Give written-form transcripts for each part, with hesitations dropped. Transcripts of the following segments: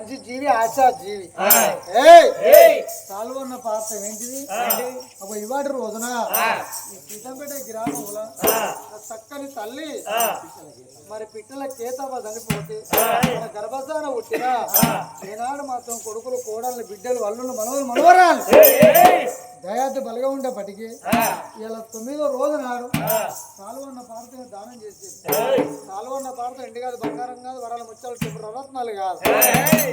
మనిషి జీవి ఆశా జీవి సాల్వన్న పాత్ర ఏంటిది ఒక ఇవాటి రోజున ఈ సీతంపేట గ్రామంలో చక్కని తల్లి మరి పిట్టల కేతవ చనిపోతే మన గర్భసాన పుట్టిన ఏనాడు మాత్రం కొడుకులు కోడళ్ళు బిడ్డలు అల్లుళ్ళు మనవరాలు దయాతి బలగా ఉండేపటికి ఇలా 9వ రోజు నాడు సాల్వన్న పార్తని దానం చేసేది. సాల్వన్న పార్త ఇంటి కాదు, బంగారం కాదు, వరాల ముచ్చాలు చెప్పుడు రత్నాలు కాదు,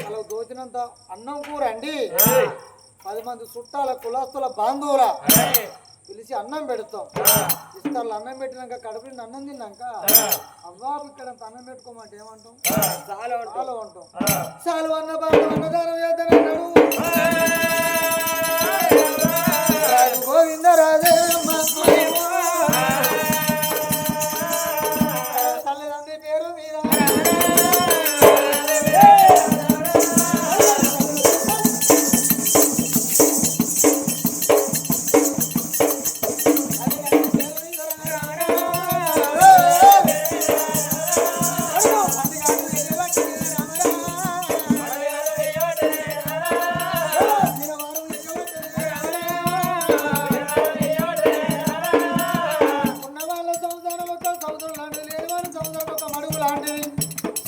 అలా దోచినంత అన్నం కూర అండి 10 మంది చుట్టాల కులస్తుల బాంధువుల పిలిచి అన్నం పెడతాం. ఇస్తాళ్ళు అన్నం పెట్టినాక కడుపు అన్నం తిన్నాక అవ్వా ఇక్కడ అన్నం పెట్టుకోమంటే ఏమంటాం? చాలా అంటాం. చాలు అన్న బాబు అన్నదానం చేద్దానన్నాడు. గోవింద రాజే తల్లిదండ్రి పేరు మీద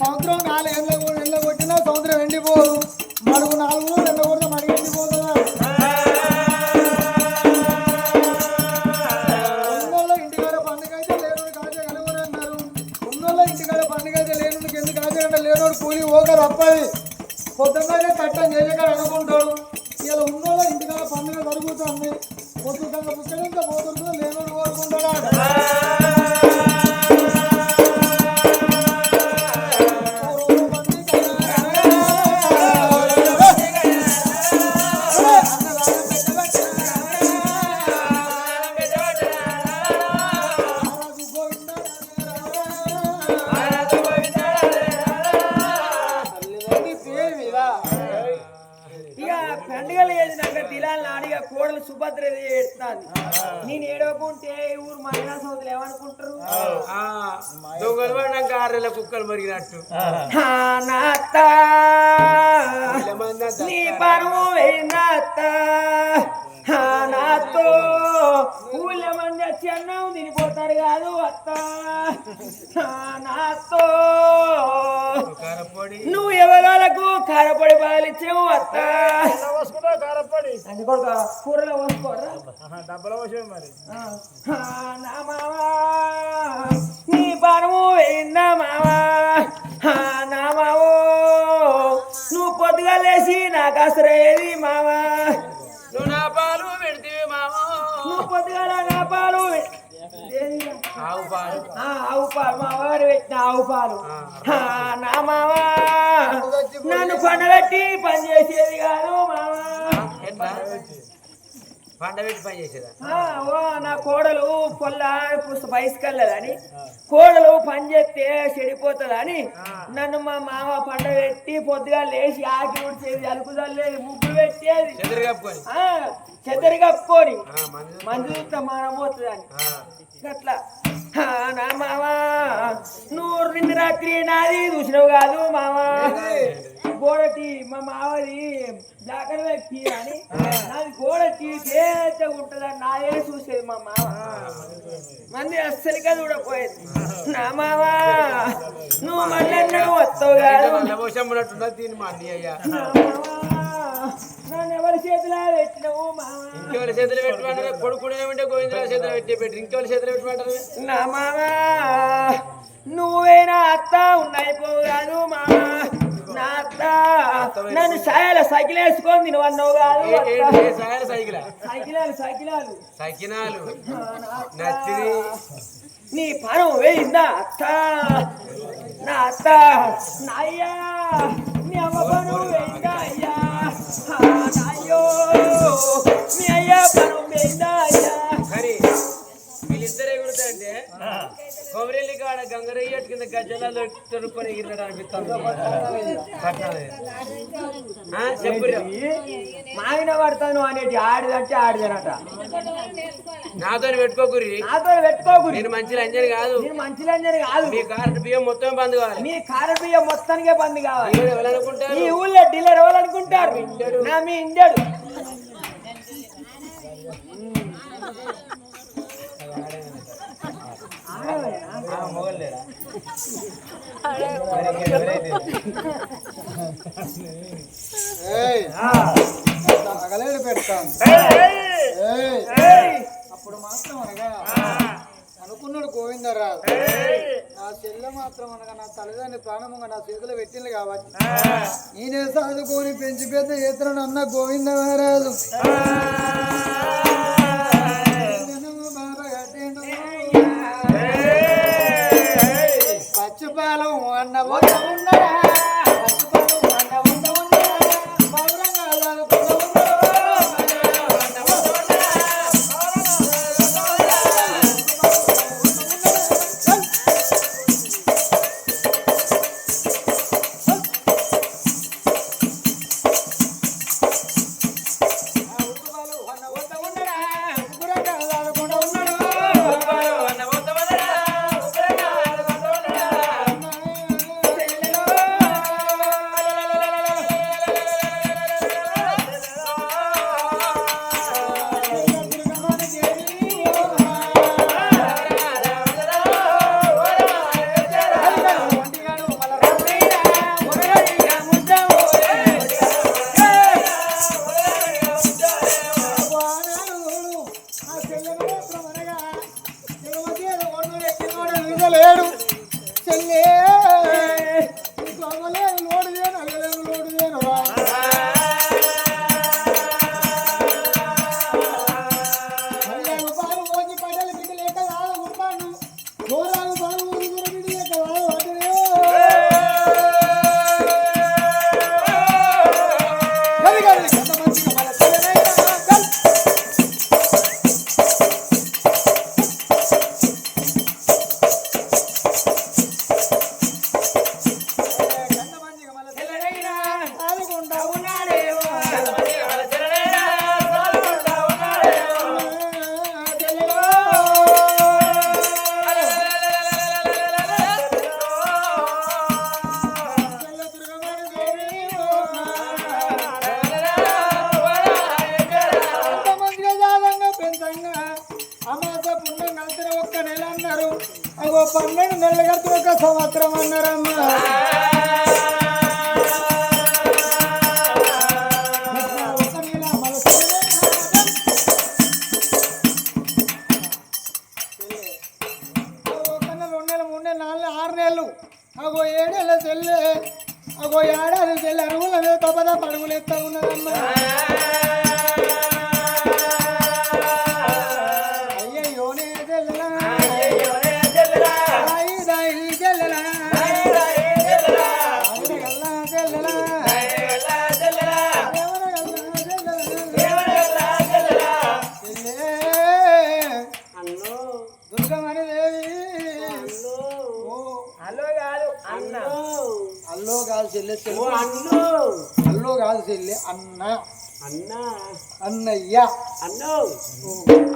సంవత్సరం 4 ఏళ్ళ కొట్టినా సంవత్సరం ఎండిపోదు. మడుగు 4 2 కొడితే మడుగు ఎండిపోతుందా? ఉన్నోళ్ళ ఇంటికాడ పండుగ అయితే లేనోడు కాచగలవని అన్నారు. ఉన్నోళ్ళ ఇంటికాడ పండుగ అయితే లేనోడికి ఎందుకు కాచగంట? లేనోడు కూలి ఓక తప్పది. పొద్దున్నే కట్టం చేసేకాడ అనుకుంటాడు. ఇలా ఉన్నోళ్ళ ఇంటికాడ పండుగ జరుగుతుంది. పొద్దుగా పుస్తకంగా పోతుందో లేనోడు కోరుకుంటాడు. పండుగలు చేసినాక తిలాలు నాడిగా కోడలు సుభద్ర ఏడుస్తాను. నేను ఏడవకుంటే ఊరు మహిళా సోదరులు ఏమనుకుంటారు? దొంగలు 6 కుక్కలు మరిగినట్టు నీ పరువు వేయినాత నాతో ఊళ్ళ మంది వచ్చి అన్నం తినిపోతారు కాదు అత్త నాతో నువ్వు ఎవరోళ్ళకు కారపొడి బాలిచ్చావు అత్త అది కొడుక కూరలో పోసుకోరా డబ్బులు పోసే మరి నా మావా నీ పరువు వేయిందా మావా నా మావో నువ్వు పొద్దుగా లేచి నాకు అసరేది మావా నువ్వు నా పాలు పెడితే మామా నువ్వు పొద్దుగా నా పాలు ఆవు పాలు మా వారు పెట్టిన ఆవు పాలు నా మావా నన్ను పండబెట్టి పని చేసేది కాదు మావా పండబెట్టి పని చేసేదా? నా కోడలు పొల్ల బయసుకెళ్ళదని కోడలు పని చేస్తే చెడిపోతుందని నన్ను మా మామ పండబెట్టి పొద్దుగా లేచి ఆకి ఉడిచేది అలుపు చల్లేది ముగ్గులు పెట్టేది చెద్దరి కప్పుకొని మందు చూస్తా మానం పోతుందని అట్లా నా మావా నువ్వు నిన్న రాత్రి నాది చూసినావు కాదు మావా గోడటి మా మావది జాగ్రత్త వ్యక్తి అని నాది గోడటి తేజ ఉంటుందని నాదే చూసేది మా మావ మంది అస్సలుగా చూడపోయేది. నా మావా నువ్వు మళ్ళీ వస్తావు కాదు దీన్ని మా అయ్యా నన్ను ఎవరి చేతిలో పెట్టినావు మావా? ఇంకెవరి చేతులు పెట్టమంటారు? కొడుకునేమంటే గోవిందరావు చేతులు పెట్టి ఇంకెవరి చేతులు పెట్టమంటారు? నా మావా నువ్వేనా అత్త ఉన్నాయిపోవు కాదు మావా నా అత్త నన్ను సైకిల్ వేసుకొని నువ్వు అన్నావు కాదు సైకినాలు నచ్చిది నీ పనం వేయిందా అత్త నా అత్త నా అయ్యా నీ అమ్మ పనం వేయిందా అయ్యా అయ్యో మీ అయ్యా పనం వేయిందా అయ్యా. వీళ్ళిద్దరే కుడతాంటే కొమరెల్లి కాడ గంగరయ్య కింద గజ్జలలో తొడుక్కొని ఎగిరినాడు అనిపిస్తాను. చెప్పుర్రా మాయన పడతాను అనేటి ఆడిదంటే ఆడిదనట. నాతో పెట్టుకోకుర్రి, నాతో పెట్టుకోకు. నేను మంచిగా అంజని కాదు, నేను మంచిగా అంజని కాదు. మీ కారు బియ్యం మొత్తం బంద్ కావాలి. మీ కారు బియ్యం మొత్తానికే బంద్ కావాలి. ఎవరనుకుంటారు ఈ ఊళ్ళో డీలర్ ఎవరనుకుంటారు? నా మీ ఇంజడు. అగలేడు పెడతాను. అప్పుడు మాత్రం అనగా అనుకున్నాడు గోవిందరాజు. నా చెల్లె మాత్రం అనగా నా తల్లిదండ్రి ప్రాణముగా నా చేతిలో పెట్టింది కాబట్టి నేనే సాదుకొని పెంచి పెద్ద ఎత్తున అన్న గోవిందరాజు పచ్చిపాలం అన్న ఉండరా లేడు చెల్లే లోడు చేయను అలగలేదు లోడు చేయను పాలు పోసి పడ్డలు బిడ్డ లేక కాదు ఉప్పాను గోరాలు పాలు ఊరి బిడ్డ లేక కాదు ఒక్క నెల అన్నారు. అగో 12 నెలలు కడితే ఒక సంవత్సరం అన్నారమ్మా. అగో 7 నెలల చెల్లె అగో ఏడాది చెల్లె అరుగుల మీద తొప్పదా పడుగులు ఎత్తా ఉన్నదమ్మా. అయ్యయ్యోనే చెల్లెలా చెల్లెలా దుర్గమణి దేవి అల్లో కాదు చెల్లె అల్లో కాదు చెల్లె అన్న అన్నయ్య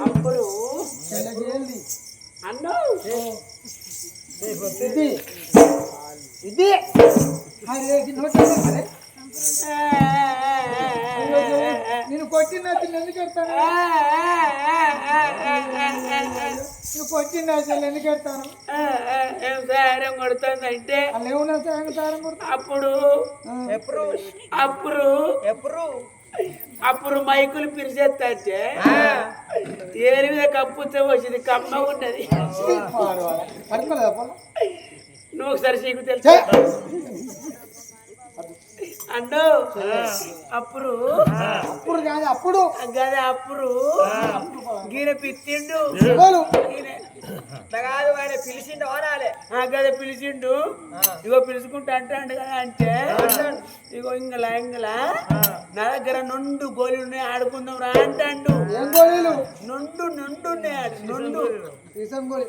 అప్పుడు చెల్లెకి ఇది ఇది అరే నేను కొట్టిన ఎందుకు ఎడతాను నువ్వు కొట్టిన ఎందుకు ఎడతాను సారం కొడుతుందంటే అలా ఏమన్నా సారం కొడతా అప్పుడు అప్పుడు మైకులు పిలిచేస్తే ఏరి మీద కప్పుతో వచ్చింది కమ్మ ఉన్నది. నువ్వు ఒకసారి నీకు తెలుసు అన్నో అప్పుడు కాదు అప్పుడు గదే అప్పుడు గీన పిత్తిండు కాదు ఆయన పిలిచిండు ఓనాలే గదే పిలిచిండు. ఇగో పిలుచుకుంటా అంటాడు కదా అంటే ఇగో ఇంగలా నా దగ్గర నుండు గోళీలు ఉన్నాయి ఆడుకుందాం రా అంటాడు. నుండు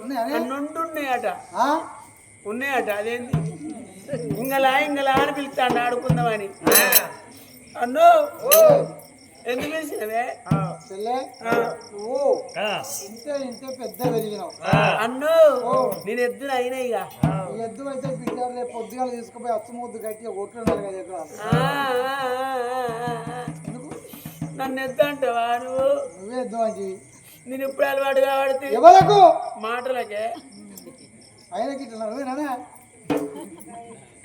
ఉన్నాయట నుండున్నాయట ఉన్నాయట. అదేంటి ఇంగలా అని పిలుస్తాడు ఆడుకుందామని. అన్నో ఎందుకు పిలిచినవే చెల్లె నువ్వు ఇంతే ఇంతే పెద్ద పెరిగినావు అన్నో నేను ఎద్దున అయినా ఇక ఈ ఎద్దు అయితే బిడ్డలే పొద్దుగాలు తీసుకుపోయి అచ్చుముద్దు గట్టిగా కొట్టున్నారు కదా ఎకరాలు నన్ను ఎద్దు అంటావా నువ్వు నువ్వే ఎద్దు మంచి నేను ఇప్పుడు అలవాటు కాబట్టి ఎవరకు మాటలకే ఆయనకి ఇట్లా నువ్వేనా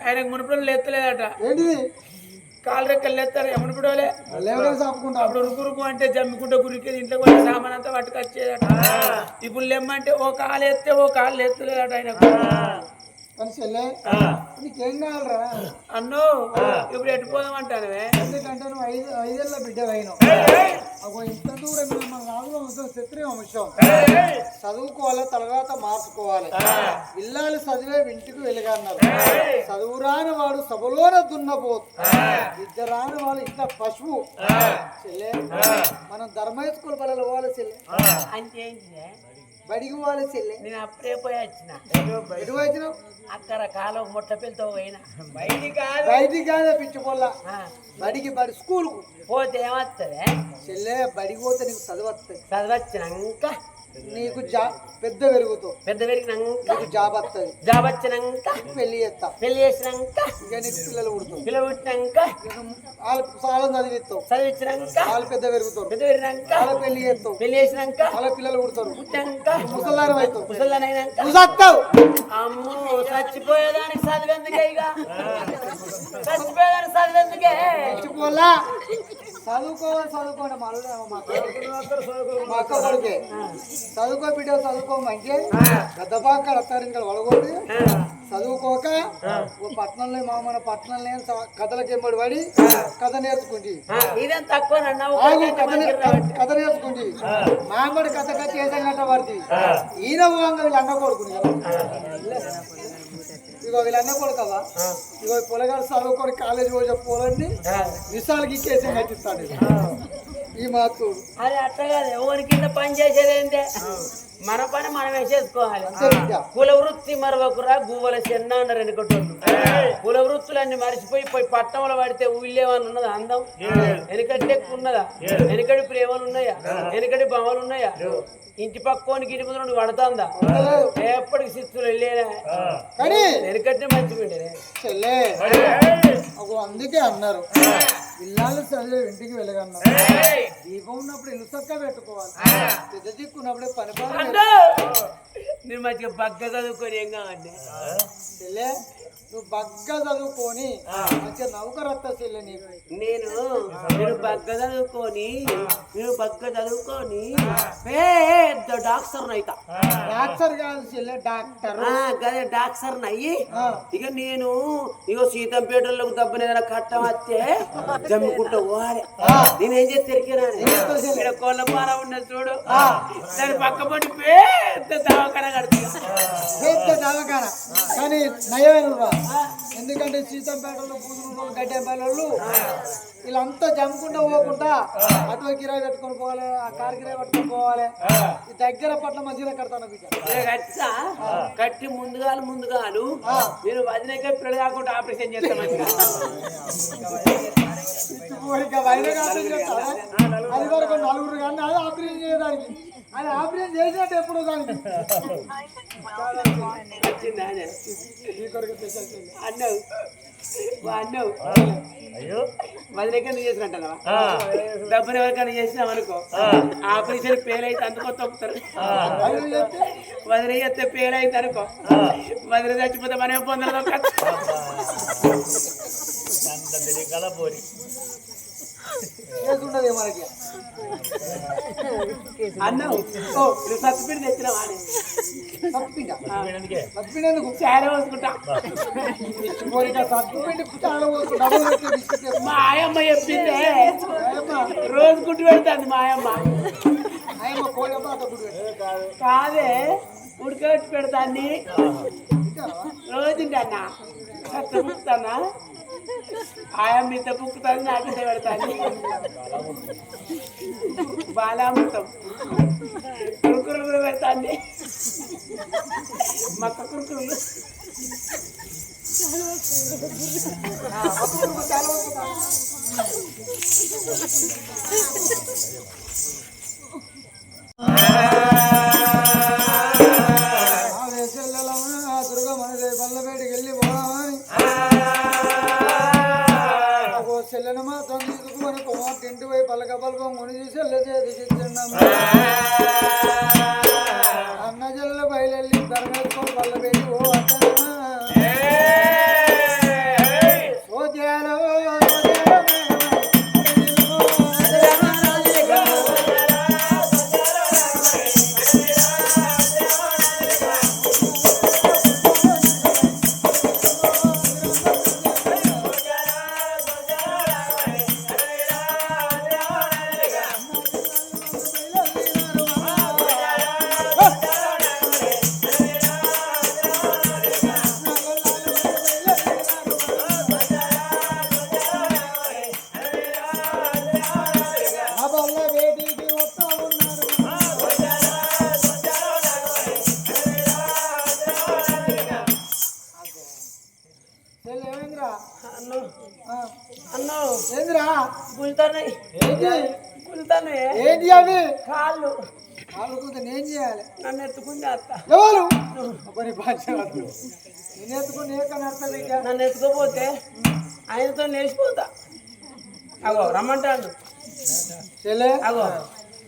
ఆయనకు మునుపుడు లేత్తలేదట ఏంటిది కాలు రెక్కలు లేస్తారు మునుపుడోలే లేవగా సాపుకుంటా అప్పుడు ఉరుకురుకు అంటే జమ్మికుంటే గురికి ఇంట్లో కూడా సామాన్ అంతా పట్టుకొచ్చేదట ఇప్పుడు లెమ్మంటే ఓ కాలు ఎత్తే ఓ కాలు ఎత్తలేదట ఆయనకు కానీ చెల్లె నీకేం కావాలరా అన్నో ఇప్పుడు ఎట్టుపోదాం అంటానవే ఎందుకంటే నువ్వు ఐదేళ్ళ బిడ్డ అయినావు అగో ఇంత దూరం మన రాజులో శత్రువు అంశం చదువుకోవాలి తర్వాత మార్చుకోవాలి ఇల్లాలు చదివే ఇంటికి వెలుగన్నారు చదువురాని వాడు సభలోన దున్నపోతు ఇద్దరాని వాడు ఇంత పశువు చెల్లె మనం ధర్మయ్య స్కూల్ పిల్లలు పోవాలి చెల్లె అంటే బడికి పోవాలి చెల్లె నేను అప్పుడే పోయి వచ్చిన ఎటు వచ్చినావు అక్కడ కాలం ముట్ట పిల్లతో పోయినా బయటికి కాదా పిచ్చుకోల్లా బడికి బడి స్కూల్కు పోతే ఏమవుతుంది చెల్లె బడికి పోతే నీకు చదువు వస్తుంది చదివచ్చినాక నీకు పెద్ద పెరుగుతావు పెద్ద పెరిగినాక నీకు జాబ్ వస్తుంది జాబ్ వచ్చినాక పెళ్లి చేస్తా పెళ్లి చేసినాక ఇక నీకు పిల్లలు పుడతావు పిల్లలు పుట్టినాక వాళ్ళు సాలం చదివిస్తావు చదివించినాక వాళ్ళు పెద్ద పెరుగుతారు పెద్ద పెరిగినాక వాళ్ళ పెళ్లి చేస్తావు పెళ్లి చేసినాక వాళ్ళ పిల్లలు పుడతారు పుట్టాక ముసలారం అవుతావు ముసలిదానైనాక నువ్వు చస్తావు అమ్మో చచ్చిపోయేదానికి చదివేందుకే ఇక చచ్చిపోయేదానికి చదివేందుకే పిచ్చుకోల్లా చదువుకోండి మా అక్క కొడుకే చదువుకో బిడ్డ చదువుకో మంచి పెద్దపాక వస్తారు ఇంకా వడగొట్టి చదువుకోక పట్టణంలో మన పట్టణంలో కథలకి ఎంబడి పడి కథ నేర్చుకుంది ఇదేం తక్కువ కథ నేర్చుకుంది మామడి కథ కథ చేసాం గంట పడుతుంది ఈయన పోగా వీళ్ళు అన్న కొడుకుని ఇగో వీళ్ళు అన్న కొడుకవా ఇగో పొలగాడు చదువుకొని కాలేజీ పోసే పోలండి విశాలకి కేసం కట్టిస్తాడు ఈ మాకు అది అట్లా కాదు ఎవరి కింద పని చేసేది ఏంటే మన పని మనమే చేసుకోవాలి కుల వృత్తి మరొకరా గువ్వల చెన్న అన్నారు వెనుకటోళ్ళు కుల వృత్తులన్నీ మరిచిపోయి పోయి పట్టణంలో పడితే ఊళ్ళేమని ఉన్నదా అందం వెనుకటి ఎక్కువ ఉన్నదా వెనుకటి ప్రేమలు ఉన్నాయా వెనుకటి బొమ్మలు ఉన్నాయా ఇంటి పక్కోనికి ఇంటి ముందు నుండి పడుతుందా ఎప్పటికి శిస్తులు వెళ్ళేనా వెనుకటి మంచిగా చెల్లే అందుకే అన్నారు ఇల్లాలు చదివే ఇంటికి వెళ్ళగన్నారు దీపం ఉన్నప్పుడు ఇల్లు చక్క పెట్టుకోవాలి పెద్ద దిక్కున్నప్పుడే పని బాగా నేను మంచిగా బగ్గ చదువుకొని ఏం కావండి చెల్లె నువ్వు బగ్గ చదువుకొని మంచిగా నౌకరత్తా చెల్లె నీకు నేను బగ్గ చదువుకొని పెద్ద డాక్టర్ అయితా డాక్టర్ కాదు చెల్లె డాక్టర్ గదే డాక్టర్ అయ్యి ఇక నేను ఇగో సీతంపేటలోకి దెబ్బని ఏదైనా కట్టం వస్తే జమ్ముకుంటూ పోవాలి నేనేం చేసి తిరిగినా కోళ్ళ పార ఉన్నది చూడు దాని పక్క పడి పెద్ద దవాఖాన కడుతుంది పెద్ద దవాఖాన కానీ నయమైన ఎందుకంటే సీతంపేటలో పూజలు గడ్డెంపల్లి వీళ్ళంతా జమ్ముకుంటూ పోకుండా అటు కిరాయి కట్టుకొని పోవాలి ఆ కారు కిరాయి కట్టుకొని పోవాలి ఈ దగ్గర పట్ల మంచిగా కడతాను కట్టా కట్టి ముందుగాలు నేను వదిలేకే పిల్లలు కాకుండా ఆపరేషన్ చేస్తాను అది వరకు నలుగురు కానీ అది ఆపరేషన్ చేయడానికి అది ఆపరేషన్ చేసినట్టు ఎప్పుడు దానికి అన్నావు వదిలేక నువ్వు చేసినట్టా డబ్బులు ఎవరికైనా చేసినాం అనుకో ఆపరేషన్ ఫెయిల్ అయితే అందుకో తొక్కుతారు వదిలే చేస్తే ఫెయిల్ అయితే అనుకో వదిలే చచ్చిపోతే మనం పొందడం మనకి అన్నావు సత్తుపిండి తెచ్చినావా చాలా పోసుకుంటా మా ఆయమ్మ చెప్పిందే రోజు గుడ్డు పెడతాంది మా ఆయమ్మ కాదే ఉడకబెట్టి పెడతాన్ని రోజు తింటానా పుక్కుతానా ఆయమ్మ ఇంత పుక్కుతాను నాకింత పెడతాను బాలామృతం కురుకురులు కూడా పెడతాండి మక్క కురుకురులు ఆ వేసెల్లెల దుర్గ మనదే బల్లబేటికి వెళ్ళి పోదామని చెల్లెను మాత్రం తీసుకుని కుమార్తె ఇంటి పోయి పలక పలకం ముని చూసి చెల్లె చేతికి ఇచ్చిండమ్మ అన్న చెల్లెలు బయలుదేరి ధర్మేసుకొని బల్లబేటి ఓ అత్తమ్మ సోద్యాలో ఏందిరా ఏంటి అవి కాళ్ళు వాళ్ళకుంటే నేను చేయాలి నన్ను ఎత్తుకుని అత్త ఎవరు కొన్ని బాధ్యత నేను ఎత్తుకుని ఏకని అర్థం నన్ను ఎత్తుకోపోతే ఆయనతో లేచిపోతా అగో రమ్మంటాడు చెల్లె అగో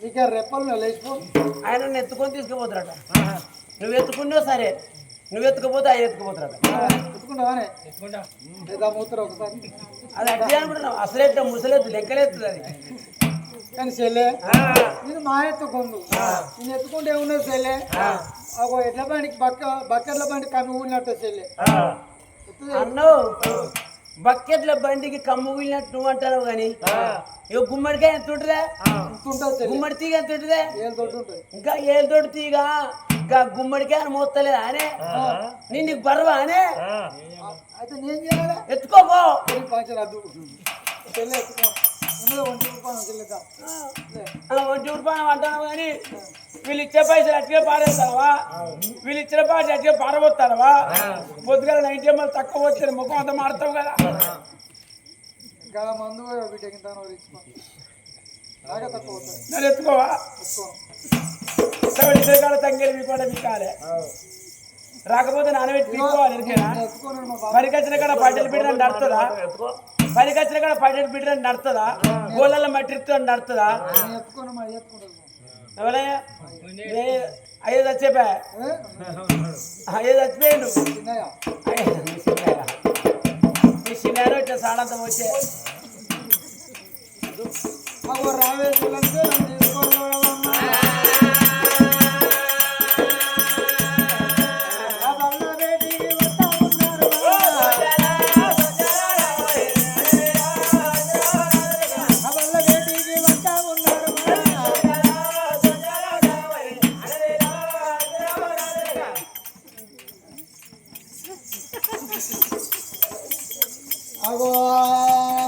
ఇక రెప్పల్లో లేచిపో ఆయన నన్ను ఎత్తుకొని తీసుకుపోతారట నువ్వు ఎత్తుకున్నావు సరే నువ్వు ఎత్తుకపోతే ఆయన ఎత్తుకుపోతారట ఎత్తుకుంటావానే లేదా మూత్ర ఒకసారి అది అట్లే అనుకుంటున్నావు అసలెట్ట ముసలెత్తు లెక్కలెత్తు అది కానీ చెల్లె నేను మా ఎత్తుకుందు నేను ఎత్తుకుంటే ఏమున్నది చెల్లె ఒక ఎడ్ల బండికి బకెట్ల బండి కమ్మి ఊరినట్టు చెల్లె అన్నావు బకెట్ల బండికి కమ్ము ఊరినట్టు నువ్వు అంటావు కానీ ఇక గుమ్మడికాయ ఎంత ఉంటుందే ఉంటుంది గుమ్మడి తీగ ఎంత ఉంటుందే ఏం తోటి ఉంటుంది ఇంకా ఏం తోటి తీగ ఇంకా గుమ్మడికాయ మోస్తలేదా అనే నేను నీకు బరువా అనే అయితే నేను చేయాలి ఎత్తుకోపో పంచర్ అద్దు చెల్లె ఎత్తుకో అందులో ఒంటి రూపాయలు చెల్లిద్దాం ఒంటి రూపాయలు అంటావు కానీ వీళ్ళు ఇచ్చే పైసలు అట్టిగా పారేస్తావా వీళ్ళు ఇచ్చిన పైసలు అట్టిగా పారబోతావా పొద్దుగా 90 ml తక్కువ వచ్చిన ముఖం అంతా మారుతావు కదా ఇంకా మందు వీటికి బాగా తక్కువ అవుతుంది నన్ను ఎత్తుకోవా కాడ తంగేది మీ కూడా మీకాలే రాకపోతే నానబెట్టి తీసుకోవాలి ఇరికేనా పనికొచ్చిన కాడ పడ్డలు బిడ్డ నడుతుందా పనికొచ్చిన కాడ పడ్డలు బిడ్డ నడుతుందా గోళ్ళల్లో మట్టి నడుతుందా ఎవరయ్యా అయ్యో చచ్చిపోయా అయ్యో చచ్చిపోయాడు మీ చిన్నారో ఇట్లా సాడంతం వచ్చే రావే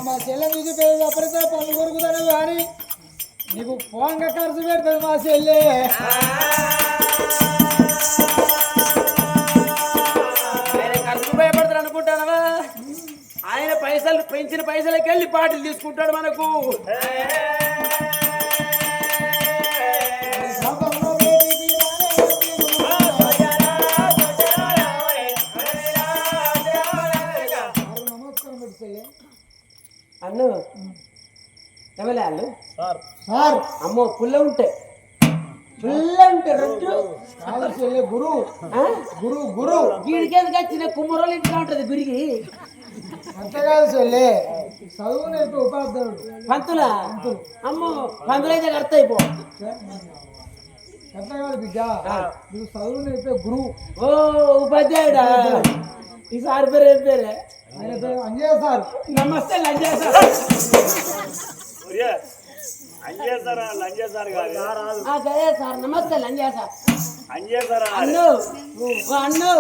మా చెల్లె చూసి అప్పటితో పనులు కొరుకుతాను కానీ నీకు ఫోన్గా ఖర్చు పెడుతుంది మా చెల్లె ఆయన ఖర్చు భయపడతారు అనుకుంటానవా ఆయన పైసలు పెంచిన పైసలకి వెళ్ళి పాటలు తీసుకుంటాడు మనకు అన్ను ఎమ్మెల్యే వాళ్ళు సార్ అమ్మో పుల్ల ఉంటాయి రొట్టు చెల్లె గురు గురు గురు గీడికేందుకు వచ్చిన కుమ్మరోళ్ళు ఇంటిగా ఉంటది గురికి అంతేకాదు చెల్లె చదువు నేర్పి ఉపాధ్యాయుడు పంతులా అమ్మో పంతులైతే కడతాయిపో అంతేకాదు బిడ్డ నువ్వు చదువు నేర్పే గురువు ఓ ఉపాధ్యాయుడా ఈ సార్ పేరు ఏం పేరే ఆయన పేరు అంజయ్య సార్ నమస్తే లంజయ్య సార్ గదే సార్ నమస్తే లంజయ్య సార్ అన్ను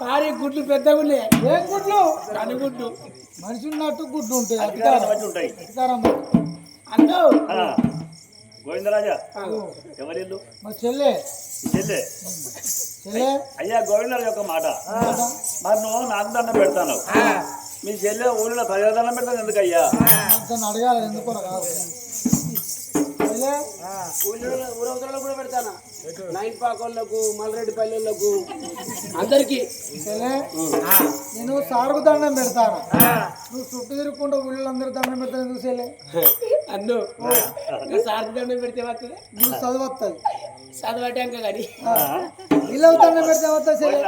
సారీ గుడ్లు పెద్ద గుడ్లే ఏం గుడ్లు కనుగుడ్లు మనిషి ఉన్నట్టు గుడ్లు ఉంటాయి అధికారం అన్ను గోవిందరాజా ఎవరిల్లు మా చెల్లె చెల్లె చెల్లె అయ్యా గోవిందరాజు యొక్క మాట మరి నువ్వు నాకు దండం పెడతాను మీ చెల్లె ఊళ్ళో ప్రజాదరణ పెడతాను ఎందుకయ్యా దాన్ని అడగాలి ఎందుకు కాదు చెల్లె, ఊరవతలలో కూడా పెడతానా నైన్ పాకోళ్ళకు మల్లరెడ్డి పల్లెళ్ళకు అందరికి చెల్లె, నేను సారుకు దండం పెడతాను నువ్వు చుట్టూ తిరుగుకుంటూ ఊళ్ళందరూ దండం పెడతాను ఎందుకు చెల్లె? అన్ను సార్కి దండం పెడితే వస్తుంది నువ్వు చదువుతుంది చదవటాక కానీ వీళ్ళకి దండం పెడితే వస్తా చెల్లె.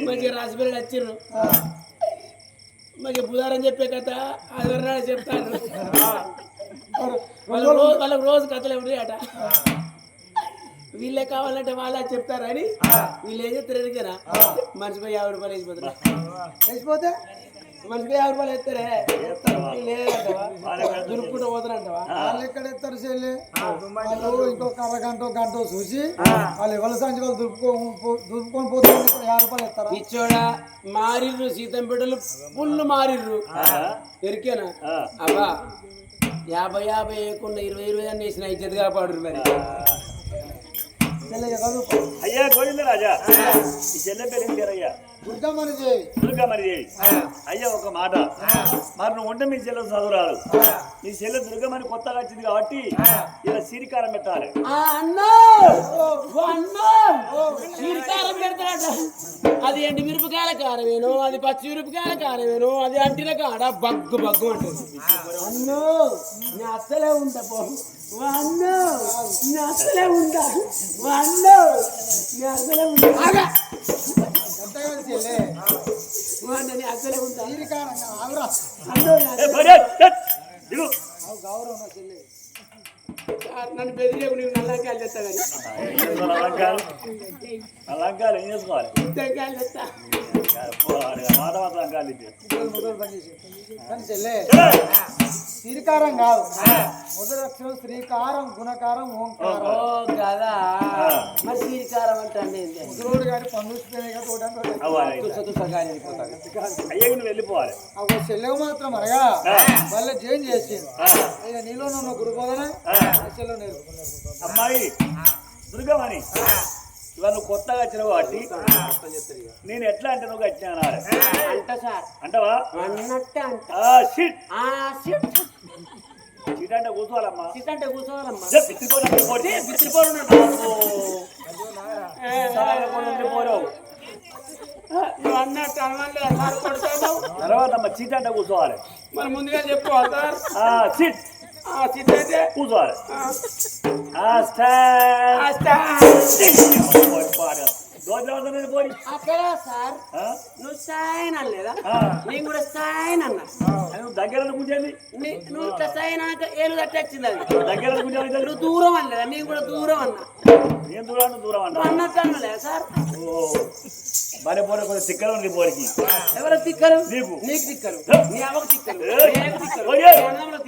మంచిగా రాసిపల్లి వచ్చిర్రు మంచిగా బుధారం చెప్పే కథ ఆదివారం చెప్తాను వాళ్ళకి రోజు కథలు ఎవరి వీళ్ళే కావాలంటే వాళ్ళే చెప్తారని వీళ్ళు ఏం చెప్తారు ఎదుగురా మనిషికి 50 రూపాయలు వేసిపోతారు వేసిపోతే మనిషికి 50 రూపాయలు ఎత్తారే వీళ్ళు ఏదంటావా దురుపుకుంటూ పోతారంటవా వాళ్ళు ఎక్కడ ఎత్తారు చెల్లి వాళ్ళు ఇంకొక అరగంట గంట చూసి వాళ్ళు ఎవరి సంచి వాళ్ళు దులుపుకొని పోతే 50 రూపాయలు ఎత్తారా? ఇచ్చోడా మారిర్రు సీతంపేటలు ఫుల్ మారిర్రు ఎరికేనా అబ్బా 50 వేయకుండా 20 అని వేసిన ఇజ్జత్ కాపాడు మరి చెల్లె చదువుకో. అయ్యా గోవింద రాజా ఈ చెల్లె పేరు ఏం పేరయ్యా దుర్గమ్మని చేయి. దుర్గా మరి చేయి అయ్యా ఒక మాట మరి నువ్వు ఉంటే మీ చెల్లె చదువురాదు మీ చెల్లె దుర్గమని కొత్తగా వచ్చింది కాబట్టి ఇలా సిరికారం పెట్టాలి కారం పెడతాడట అది ఎండి మిరపకాయల కారమేనో అది పచ్చి మిరపకాయల కారమేనో అది అంటిన కాడ బగ్గు బగ్గు అంటుంది అన్నో నీ అస్సలే ఉంటా పో అన్నో నీ అస్సలే ఉంటా అన్నో నీ అస్సలే ఉంటా ఎంతగానో చెల్లె నీ అస్సలే ఉంటా తీరికారంగా ఆగురా. అన్నో దిగు గౌరవం నా చెల్లె. నన్ను బెదిరేకు నీకు నల్లకాయలు తెస్తా కానీ అలంకారం ఏం చేసుకోవాలి తెంకాయలు తెస్తా మాట మాత్రం అలంకారాలు ఇద్దే మొదలు పని చేసి కానీ చెల్లె శ్రీకారం కాదు మొదటి అక్షరం శ్రీకారం గుణకారం ఓంకారం. ఓ కదా మరి శ్రీకారం అంటే ముసలోడు గారి పనులుస్తున్నాయి కదా చూడడానికి అయ్యా నువ్వు వెళ్ళిపోవాలి ఒక చెల్లెవు మాత్రం అనగా మళ్ళీ జైన్ చేసింది ఇక నీలో ఉన్న గురుబోధన చెల్లెవు నేర్చుకున్నాడు. అమ్మాయి దుర్గమని ఇవాళ నువ్వు కొత్తగా వచ్చినావు కాబట్టి నేను ఎట్లా అంటే నువ్వు వచ్చినా అనాలి అంట సార్ అంటవా అన్నట్టే అంట షిట్ షిట్ షిట్ అంటే కూర్చోవాలమ్మా షిట్ అంటే కూర్చోవాలమ్మా పిత్రిపోరు నువ్వు అన్నట్టు అనవాళ్ళే సార్ కొడతావు తర్వాత అమ్మ చీట్ అంటే కూర్చోవాలి మరి ముందుగా చెప్పు సార్ సిట్ షిట్ అయితే కూర్చోవాలి పోయి అక్కడ సార్ నువ్వు సాయన్ అనలేదా నేను కూడా సాయన్ అన్నా నువ్వు దగ్గర కూర్చోండి నువ్వు ఇట్లా సాయన్ అనక ఏలు తట్టొచ్చింది అది దగ్గర కూర్చోండి నువ్వు దూరం అనలేదా నేను కూడా దూరం అన్నా నేను దూరం దూరం నువ్వు అన్నట్టు అనలే సార్ భార్య పోరే కొంచెం తిక్కలు ఉంది పోరికి ఎవరు తిక్కరు నీకు నీకు తిక్కరు నీ అవ్వకు తిక్కరు ఏయ్! నీకు తిక్కరు ఓయ్! నీ అన్నదమ్ములకు